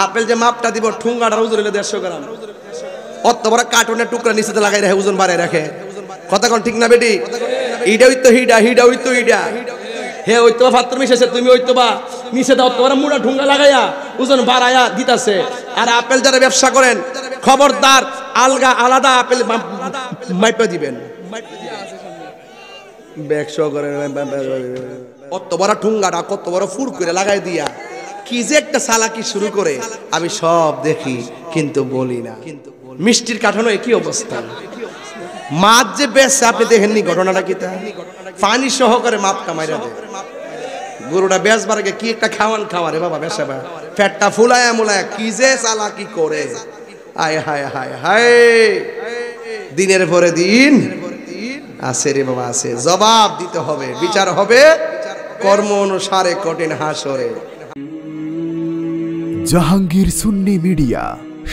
Apple যে মাপটা দিব ঠুঙ্গাটা ওজন হলো 150 গ্রাম। অত বড় কার্টুনের টুকরা নিচেতে লাগাই রাখে, ওজন বাড়ায় রাখে। কথা কোন ঠিক না বেটি? ইডা হইতো হিডা, হিডা হইতো ইডা। হে হইতো ফাত্র মিশেছে, তুমি হইতো বা নিচে দাও তো মুড়া ঠুঙ্গা লাগাইয়া ওজন বাড়াইয়া দিতাছে। আর আপেল যারা ব্যবসা করেন খবরদার আলগা আলাদা আপেল মাইপা দিবেন। ব্যবসা করেন অত বড় ঠুঙ্গাটা কত বড় ফুর করে লাগাই দিয়া কি যে একটা চালাকি শুরু করে আমি সব দেখি কিন্তু বলি না। মিষ্টির কাঠানো কি অবস্থা, মাছ যে বেচছে আপনি দেখেননি ঘটনাটা কি? পানি সহকারে মাপ কামাইরা দেয়। গরুটা বেচবার আগে কি একটা খাওয়ারে বাবা বেসাবা ফ্যাটটা ফুলায়া মুলায়া কি যে চালাকি করে। আয় হায় হায় হায়, দিনের পরে দিন আছে রে বাবা আছে, জবাব দিতে হবে, বিচার হবে কর্ম অনুসারে কঠিন হাসরে। জাহাঙ্গীর সুন্নি মিডিয়া,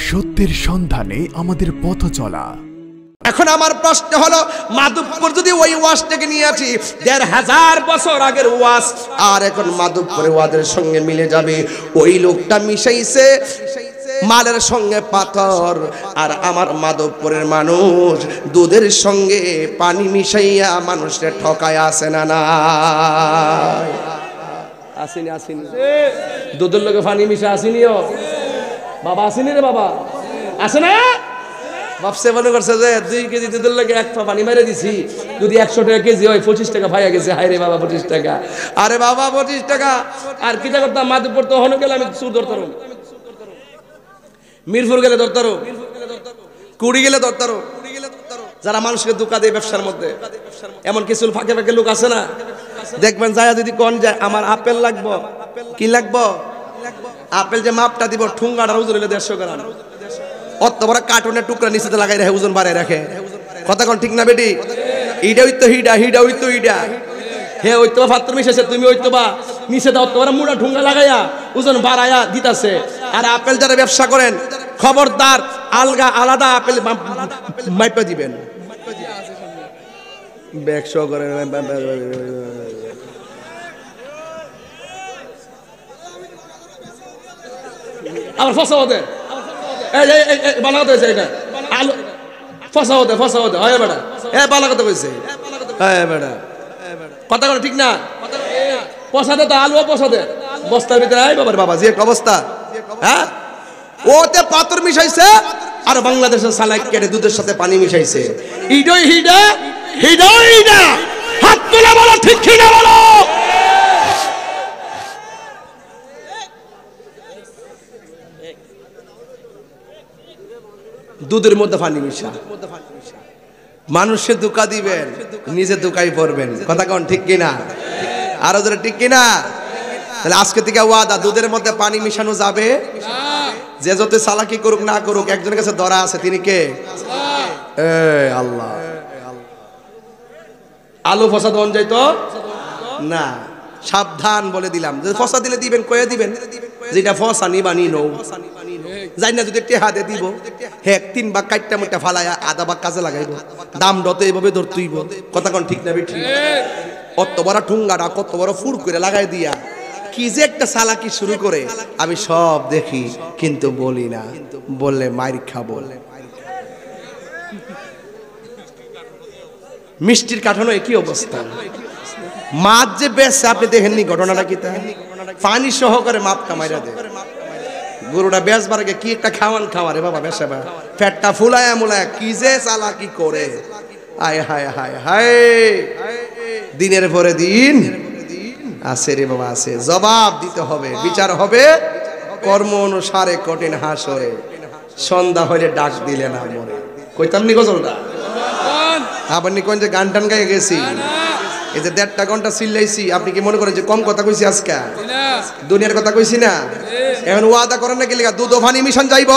সত্যের সন্ধানে আমাদের পথ চলা। এখন আমার প্রশ্ন হলো, মাধবপুর যদি ওই ওয়াজটাকে নিয়ে আসি ১৫০০ বছর আগের ওয়াজ, আর এখন মাধবপুরের ওয়াজের সঙ্গে মিলে যাবে, ওই লোকটা মিশাইছে মালের সঙ্গে পাথর, আর আমার মাধবপুরের মানুষ দুধের সঙ্গে পানি মিশাইয়া মানুষের ঠকায় আসে না না আসেনি? আসেনি দুধের লোকে পানি মিশা আসেনিও বাবা, আসেনি রে বাবা, আসে না? ভাবছে মনে করছে যে 2 কেজি দুধের লাগে 1 পা পানি মেরে দিছি, যদি 100 টাকা কেজি হয় 25 টাকা ভাইয়া গেছে। হায় রে বাবা 25 টাকা, আরে বাবা 25 টাকা। আর কিটা করতাম, মাধবপুর তো হনো গেলে আমি চুর ধরতাম, মিরপুর গেলে ধরতারো, কুড়ি গেলে ধরতারো। যারা মানুষকে ধোঁকা দেয় ব্যবসার মধ্যে, এমন কিছু ফাঁকে ফাঁকে লোক আছে না, দেখবেন যায় যদি কোন যায় আমার আপেল লাগবো, কি লাগবো? আপেল যে মাপটা দিব ঠুঙ্গাটা ওজন হলো 150 গ্রাম। অত বড় কার্টুনের টুকরা নিচেতে লাগাই রাখে, ওজন বাড়ায় রাখে। কথা কোন ঠিক না বেটি? ইডা হইতো হিডা, হিডা হইতো ইডা। হে হইতো ফাত্র মিশেছে, তুমি হইতো বা নিচে দাও তো মুড়া ঠুঙ্গা লাগাইয়া ওজন বাড়াইয়া দিতাছে। আর আপেল যারা ব্যবসা করেন খবরদার আলগা আলাদা আপেল মাইপা দিবেন। ব্যবসা করেন আবার ফসা হতে বালা কথা হয়েছে, এটা আলু ফসা হতে হয় বেটা, বালা কথা কইছে। হ্যাঁ বেটা, কথা কোনো ঠিক না, পসাদে তো আলু পসাদে বস্তার ভিতরে। আয় বাবার বাবা, যে অবস্থা, হ্যাঁ ওতে পাথর মিশাইছে, আর বাংলাদেশের সালাক কেটে দুধের সাথে পানি মিশাইছে। ইডই হিডা, হিডই হিডা, হাত তুলে বলো ঠিক কি না বলো। দুধের মধ্যে পানি মিশা, মানুষের ধোঁকা দিবেন, নিজে ধোঁকায় পড়বেন। কথা কোন ঠিক কিনা? আরো জোরে ঠিক কিনা? তাহলে আজকে থেকে ওয়াদা, দুধের মধ্যে পানি মিশানো যাবে। যে যত চালাকি করুক না করুক, একজনের কাছে ধরা আছে, তিনি কে? আল্লাহ। আলু ফসা দন যাইতো না, সাবধান বলে দিলাম। যদি ফসা দিলে দিবেন, কয়ে দিবেন যেটা ফসা নিবা নি নৌ যাই না, যদি টেহা দিয়ে দিব হেক 3 ভাগ কাটটা মোটা ফালাইয়া আধা ভাগ কাজে লাগাইব, দাম ডতে এইভাবে ধরতেইব। কথা কোন ঠিক না বেঠি? অত বড় ঠুঙ্গাটা কত বড় ফুর করে লাগাই দিয়া কি যে একটা চালাকি শুরু করে আমি সব দেখি কিন্তু বলি না, বললে মাইর খাবো। মিষ্টির কাঠানো কি অবস্থা, মাছ যে বেচছে আপনি দেখেননি ঘটনাটা কি? পানি সহকারে মাপ কামাইরা দেয়। গরুটা বেচবার আগে কি একটা খাওয়ারে বাবা বেসাবা ফ্যাটটা ফুলায়া মুলায়া কি যে চালাকি করে। আয় হায় হায় হায়, দিনের পরে দিন আছে রে বাবা আছে, জবাব দিতে হবে, বিচার হবে কর্ম অনুসারে কঠিন হাসরে। সন্ধ্যা হইলে ডাক দিলে না মরে, কইতাম নি গজলটা? আবার নি কোন যে গান টান গায়ে গেছি, এই যে 1.5 ঘন্টা চিল্লাইছি, আপনি কি মনে করেন যে কম কথা কইছি? আজকে দুনিয়ার কথা কইছি না? এখন ওয়াদা করেন না কি লেখা দুধ ও পানি মিশন যাইব?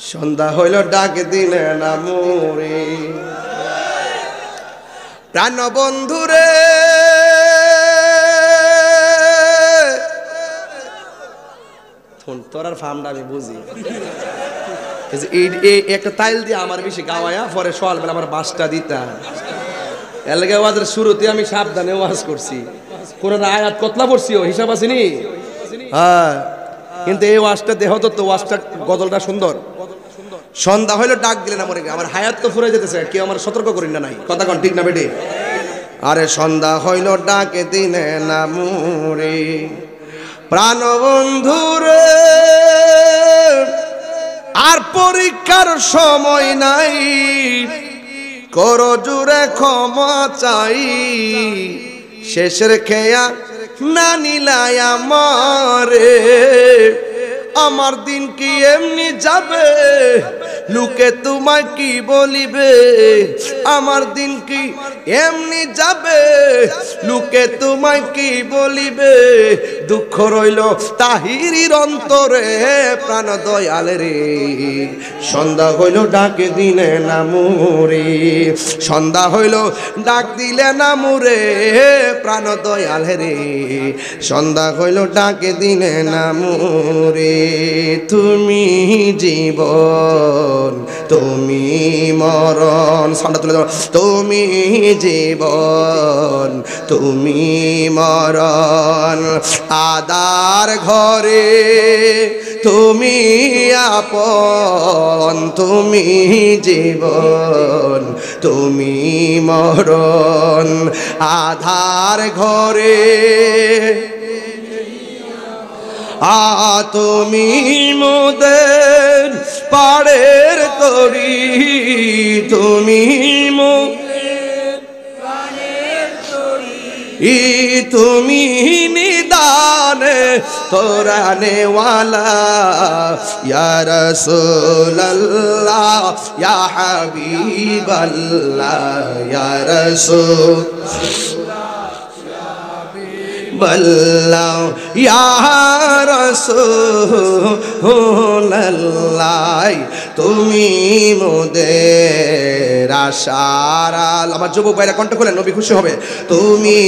সন্ধ্যা হইল ডাক দিলে না মোরে, প্রাণ বন্ধুরে তোর আর ফার্মটা আমি বুঝি। একটা তাইল দিয়ে আমার বেশি গাওয়ায়া পরে সকালবেলা আমার বাসটা দিতাম। এলাকা ওয়াজের শুরুতে আমি সাবধানে ওয়াজ করছি, কোরআন আয়াত কতলা পড়ছিও হিসাব আসেনি হ্যাঁ কিন্তু এই ওয়াজটা দেহ তো ওয়াজটা গজলটা সুন্দর সন্ধ্যা হইলো ডাক দিলে না মরে আমার হায়াত তো ফুরে যেতেছে কেউ আমার সতর্ক করেন না নাই কথা কোন ঠিক না বেটি আরে সন্ধ্যা হইল ডাকে দিনে না মুরে প্রাণ বন্ধুরে আর পরীক্ষার সময় নাই করো জুড়ে ক্ষমা চাই শেষের খেয়া না নিলাই আমারে আমার দিন কি এমনি যাবে লুকে তোমায় কি বলিবে আমার দিন কি এমনি যাবে লুকে তোমায় কি বলিবে দুঃখ রইল তাহিরির অন্তরে প্রাণ দয়াল রে সন্ধ্যা হইল ডাকে দিলে না মুরে সন্ধ্যা হইল ডাক দিলে না মুরে প্রাণ দয়াল রে সন্ধ্যা হইল ডাকে দিলে না মুরে তুমি জীবন তুমি মরণ সামনে তুলে দাও তুমি জীবন তুমি মরণ আদার ঘরে তুমি আপন তুমি জীবন তুমি মরণ আধার ঘরে তুমি মোদের পাড়ের তরি তুমি তুমি নিদানে তোরানে ওয়ালা ইয়া রাসূলুল্লাহ ইয়া হাবিবাল্লাহ ইয়া রাসূল বল্লাহ ইয়া রাসূলুল্লাহ তুমি মোদের আশার আলো আমার যুবক ভাইরা কণ্ঠ খুলে নবী খুশি হবে তুমি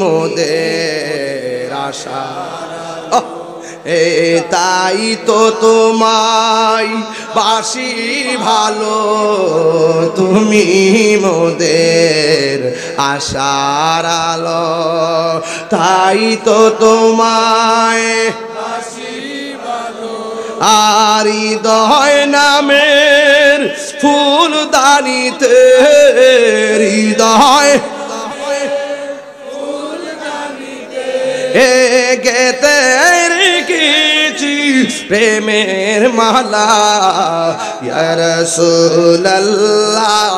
মোদের আশার এ তাই তো তোমায় বাসি ভালো তুমি মোদের আশার আলো তাই তো তোমায় বাসি ভালো আর হৃদয় নামের ফুলদানিতে হৃদয় গেতে রেখেছি প্রেমের মালা ইয়া রাসূলুল্লাহ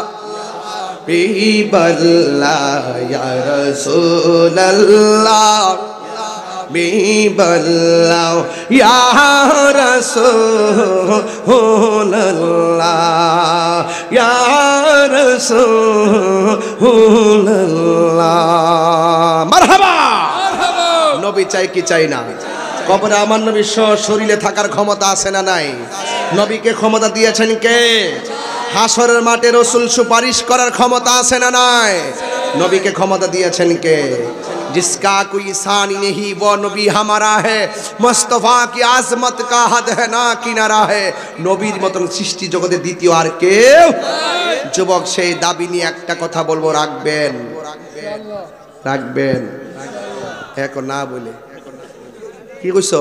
হাবিবাল্লাহ ইয়া রাসূলুল্লাহ হাবিবাল্লাহ ইয়া রাসূলুল্লাহ ইয়া রাসূলুল্লাহ মারহাবা নবী চাই কি চাই না কবরে আমার নবী শরীরে থাকার ক্ষমতা আছে না নাই নবীকে ক্ষমতা দিয়েছেন কে হাসরের মাঠে রাসূল সুপারিশ করার ক্ষমতা আছে না নাই নবীকে ক্ষমতা দিয়েছেন কে जिसका कोई सानी नहीं वो नबी हमारा है मुस्तफा की आजमत का हद है ना किनारा है নবীর মতন সৃষ্টি জগতে দ্বিতীয় আর কেউ যুবক সেই দাবি নিয়ে একটা কথা বলবো রাখবেন রাখবেন এখন না বলে কি কইছো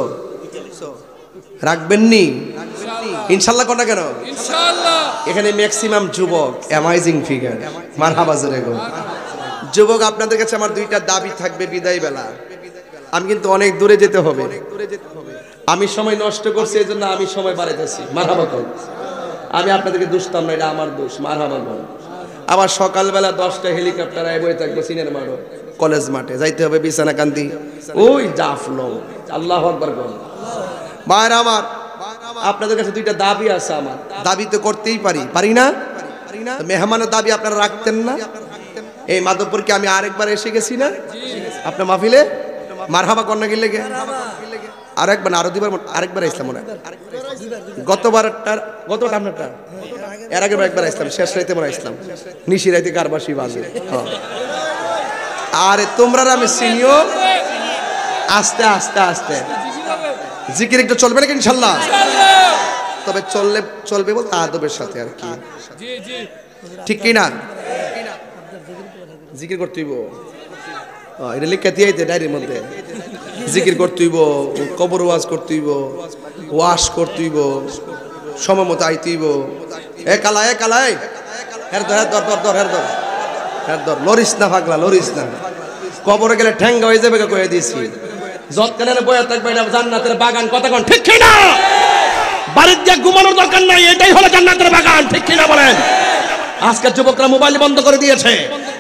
রাখবেন নি ইনশাআল্লাহ কোনটা কেন ইনশাআল্লাহ এখানে ম্যাক্সিমাম যুবক অ্যামাজিং ফিগার মারহাবা জোরে গো যুবক আপনাদের কাছে আমার দুইটা দাবি থাকবে বিদায় বেলা আমি কিন্তু অনেক দূরে যেতে হবে আমি সময় নষ্ট করছি এজন্য আমি সময় বাড়াইতেছি মারহাবা কোন আমি আপনাদেরকে দুষ্টাম না এটা আমার দোষ মারহাবা কোন আবার সকালবেলা 10টা হেলিকপ্টার আইবো থাকবো সিনের মারো কলেজ মাঠে যাইতে হবে বিছানা কান্দি ওই জাফলো আল্লাহু আকবার কোন ভাইরা আমার আপনাদের কাছে দুইটা দাবি আছে আমার দাবি তো করতেই পারি না মেহমানের দাবি আপনারা রাখতেন না এই মাধবপুর কি আমি আরেকবার এসে গেছি না আপনার মাহফিলে মারহাবা কন্যা গিলে গে আরেকবার আরো দুইবার আরেকবার আসলাম মনে গতবারটা আপনারটা এর আগের একবার আসলাম শেষ রাইতে মনে আসলাম নিশি রাইতে কারবাসী বাজে আরে তোমরা আমি চিনিও আস্তে আস্তে আস্তে জিকির একটু চলবে নাকি ইনশাআল্লাহ তবে চলবে বলতে আদবের সাথে আর কি ঠিক কি না জিকির করতে হইব এটা লিখে দিয়ে ডায়েরির মধ্যে জিকির করতেইব, কবর ওয়াজ করতেইব, ওয়াশ করতেইব, সময় মতো আইতেইব। এ কালা হের ধর লরিস না পাগলা, লরিস না। কবরে গেলে ঠ্যাঙ্গা হয়ে যাবে কয়ে দিয়েছি। যতক্ষণে বয়ে থাকবে এটা জান্নাতের বাগান, কতক্ষণ ঠিক কি না? বাড়ির দিয়ে ঘুমানোর দরকার নাই, এটাই হলো জান্নাতের বাগান, ঠিক কি না বলেন? আজকের যুবকরা মোবাইল বন্ধ করে দিয়েছে,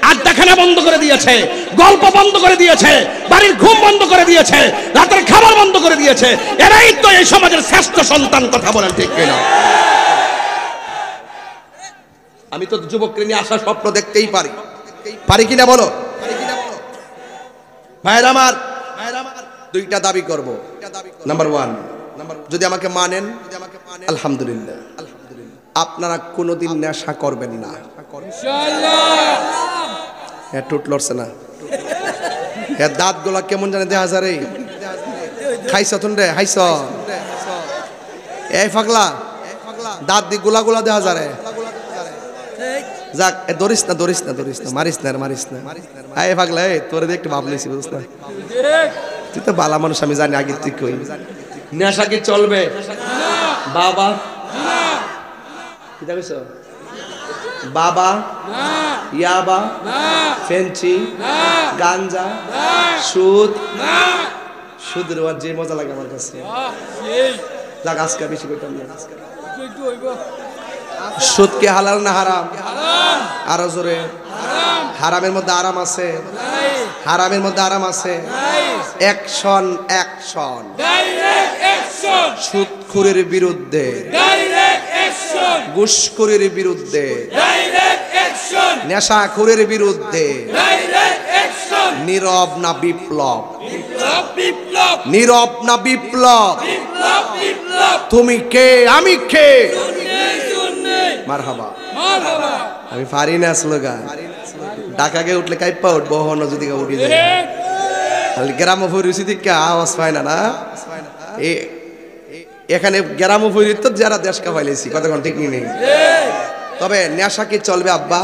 আড্ডাখানা বন্ধ করে দিয়েছে, গল্প বন্ধ করে দিয়েছে, বাড়ির ঘুম বন্ধ করে দিয়েছে, রাতের খাবার বন্ধ করে দিয়েছে। এরাই তো এই সমাজের শ্রেষ্ঠ সন্তান, কথা বলেন ঠিক কি না? আমি তো যুবককে নিয়ে আসার স্বপ্ন দেখতেই পারি কিনা বলো? ভাইরা আমার, দুইটা দাবি করব। নাম্বার 1, যদি আমাকে মানেন আলহামদুলিল্লাহ, আপনারা কোনোদিন নেশা করবেন না ইনশাআল্লাহ। টুট লড়ছে না, দাঁত গুলা কেমন জানে দেখা যায়। খাইছ তুন রে, খাইছ এই পাগলা, দাঁত দি গুলা গুলা দেখা যায়। যাক, ধরিস না, মারিস না। এই পাগলা, এই তোরে দিয়ে একটু ভাবলেছি, বুঝছ না? তুই তো বালা মানুষ, আমি জানি আগে তুই কই। নেশা কি চলবে বাবা? বাবা, ইয়াবা, ফেন্সি, গাঞ্জা, সুদ। সুদের যে মজা লাগে আমার কাছে। যাক, আজকে বেশি করতাম না। সুদ কি হালাল না হারাম? আরো জোরে। হারামের মধ্যে আরাম আছে, হারামের মধ্যে আরাম আছে। অ্যাকশন, সুদখোরের বিরুদ্ধে, ঘুষখোরের বিরুদ্ধে, নেশাখোরের বিরুদ্ধে নীরব না বিপ্লব? নীরব না বিপ্লব? তুমি কে, আমি কে? মারহাবা। আমি পারি না স্লোগান। ঢাকাকে উঠলে কাইপা উঠবো, হন যদি উঠি যায়। গ্রাম পরিস্থিতি আওয়াজ পায় না। এখানে গ্রাম পরিস্থিতি তো যারা দেশ কাপাইলেছি, কতক্ষণ ঠিক নেই। তবে নেশা কি চলবে আব্বা?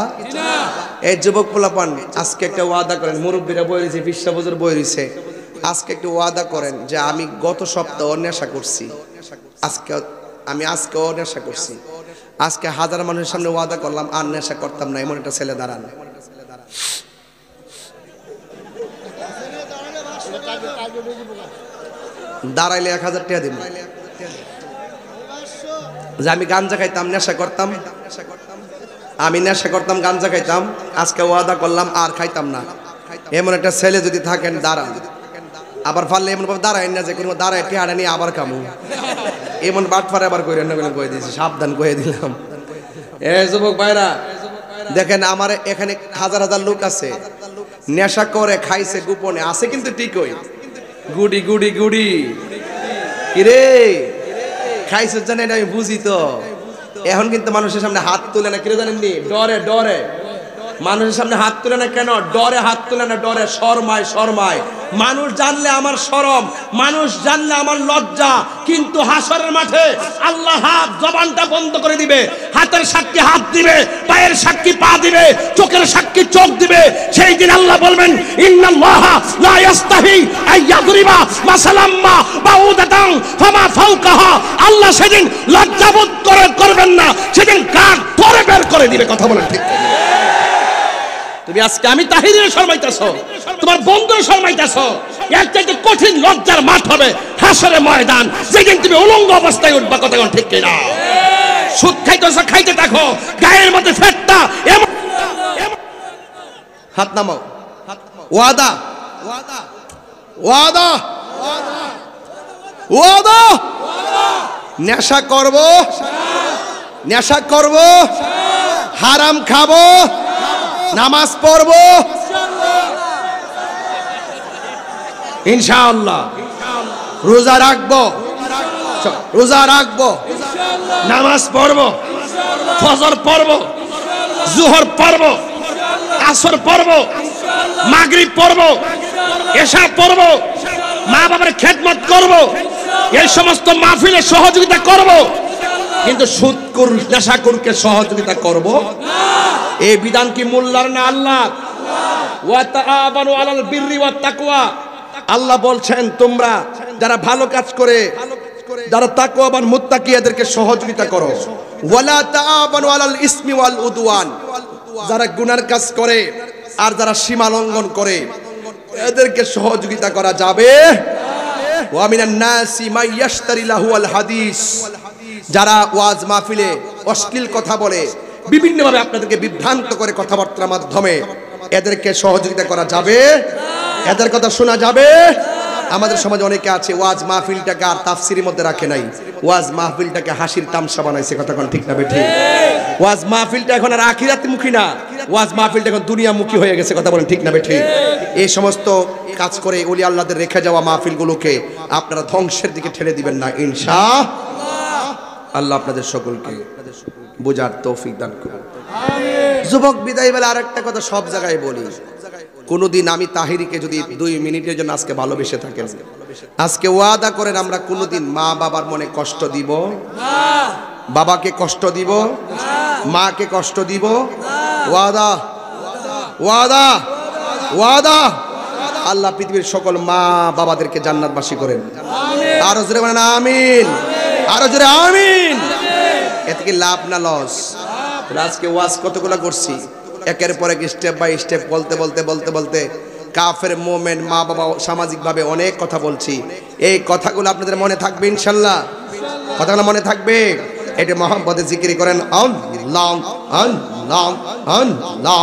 এই যুবক পোলাপান আজকে একটা ওয়াদা করেন, মুরব্বীরা বই রয়েছে, বিশ্ববজুর বই রয়েছে, আজকে একটু ওয়াদা করেন যে আমি গত সপ্তাহ নেশা করছি, আজকেও নেশা করছি। আজকে হাজার মানুষের সামনে ওয়াদা করলাম আর নেশা করতাম না। এমন একটা ছেলে দাঁড়ান, দাঁড়াইলে 1000 টাকা দিব। যে আমি গাঞ্জা খাইতাম, নেশা করতাম, আমি নেশা করতাম, গাঞ্জা খাইতাম, আজকে ওয়াদা করলাম আর খাইতাম না। এমন একটা ছেলে যদি থাকেন দাঁড়ান। আবার ফাললে এমন ভাবে দাঁড়ায় না যে কোনো দাঁড়ায় টেহারা নিয়ে আবার কামু, এমন বাটফারে আবার করে কয়ে দিয়েছি, সাবধান কয়ে দিলাম। এ যুবক ভাইরা দেখেন, আমার এখানে হাজার হাজার লোক আছে নেশা করে খাইছে গোপনে, আছে কিন্তু ঠিকই। গুড়ি গুড়ি গুড়ি কিরে খাইছে জানেন, আমি বুঝি তো। এখন কিন্তু মানুষের সামনে হাত তুলে না, কিরে জানেননি? ডরে মানুষের সামনে হাত তুলে না। কেন ডরে হাত তুলে না? ডরে শরমায়। মানুষ জানলে আমার শরম, মানুষ জানলে আমার লজ্জা। কিন্তু হাসরের মাঠে আল্লাহ হাত জবানটা বন্ধ করে দিবে, হাতের সাক্ষী হাত দিবে, পায়ের সাক্ষী পা দিবে, চোখের সাক্ষী চোখ দিবে। সেই দিন আল্লাহ বলবেন, ইন্নাল্লাহা লা ইস্তাহি আইয়াদরিবা মাসালাম্মা বাউদাতান ফামা ফাওকাহা। আল্লাহ সেদিন লজ্জাবোধ করবেন না, সেদিন কাক ধরে বের করে দিবে। কথা বলেন ঠিক? তুমি আজকে আমি তাহিরের শরমাইতেছ, তোমার বন্ধুর শরমাইতেছ। এর চাইতে কঠিন লজ্জার মাঠ হবে হাসরের ময়দান, যেদিন তুমি উলঙ্গ অবস্থায় উঠবা। কথা ঠিক কিনা? সুদ খাইতেছ, খাইতে থাকো, গায়ের মধ্যে ফেটটা। হাত নামাও। ওয়াদা ওয়াদা ওয়াদা, নেশা করব, হারাম খাবো, নামাজ পড়বো ইনশাআল্লাহ, রোজা রাখবো, নামাজ পড়বো, ফজর পড়বো, জোহর পড়বো, আসর পড়বো, মাগরিব পড়বো, এশা পড়বো, মা বাবার খেদমত করবো, এই সমস্ত মাহফিলে সহযোগিতা করবো। কিন্তু সুদখোর নেশাখোরকে সহযোগিতা করবো না। এই বিধান কি মোল্লার না আল্লাহ? ওয়া তাআবানু আলাল বিররি ওয়াত তাকওয়া। আল্লাহ বলছেন তোমরা যারা ভালো কাজ করে, যারা তাকওয়াবান মুত্তাকি, এদেরকে সহযোগিতা করো। ওয়ালা তাআবানু আলাল ইসমি ওয়াল উদওয়ান, যারা গুনার কাজ করে আর যারা সীমা লঙ্ঘন করে এদেরকে সহযোগিতা করা যাবে। ওয়া মিনান নাসি মাই ইয়াশতারি লাহুল হাদিস, যারা ওয়াজ মাহফিলে অশ্লীল কথা বলে, বিভিন্নভাবে আপনাদেরকে বিভ্রান্ত করে কথাবার্তার মাধ্যমে, এদেরকে সহযোগিতা করা যাবে, এদের কথা শোনা যাবে। আমাদের সমাজে অনেকে আছে ওয়াজ মাহফিলটাকে আর তাফসিরের মধ্যে রাখে নাই, ওয়াজ মাহফিলটাকে হাসির তামসা বানাইছে। কথা কোন ঠিক না বেঠিক? ওয়াজ মাহফিলটা এখন আর আখিরাতমুখী না, ওয়াজ মাহফিলটা এখন দুনিয়ামুখী হয়ে গেছে। কথা বলেন ঠিক না বেঠিক? এই সমস্ত কাজ করে ওলি আল্লাহদের রেখে যাওয়া মাহফিলগুলোকে আপনারা ধ্বংসের দিকে ঠেলে দিবেন না ইনশাআল্লাহ। আল্লাহ আপনাদের সকলকে বোঝার তৌফিক দান করুন। যুবক বিদায় বেলা আরেকটা কথা সব জায়গায় বলি, কোনোদিন আমি তাহিরিকে যদি 2 মিনিটের জন্য আজকে ভালোবেসে থাকেন, আজকে ওয়াদা করেন আমরা কোনোদিন মা বাবার মনে কষ্ট দিব না, বাবাকে কষ্ট দিব না, মাকে কষ্ট দিব না। ওয়াদা, ওয়াদা, ওয়াদা। আল্লাহ পৃথিবীর সকল মা বাবাদেরকে জান্নাতবাসী করেন। আরো জোরে বলেন আমিন, আরো জোরে আমিন। এতে কি লাভ না লস? আজকে ওয়াজ কতগুলো করছি, একের পর এক স্টেপ বাই স্টেপ বলতে বলতে বলতে বলতে কাফের, মুমিন, মা বাবা, সামাজিকভাবে অনেক কথা বলছি। এই কথাগুলো আপনাদের মনে থাকবে ইনশাআল্লাহ? কথাগুলো মনে থাকবে? এটা মুহাম্মদের জিকির করেন আল্লাহ আল্লাহ আল্লাহ।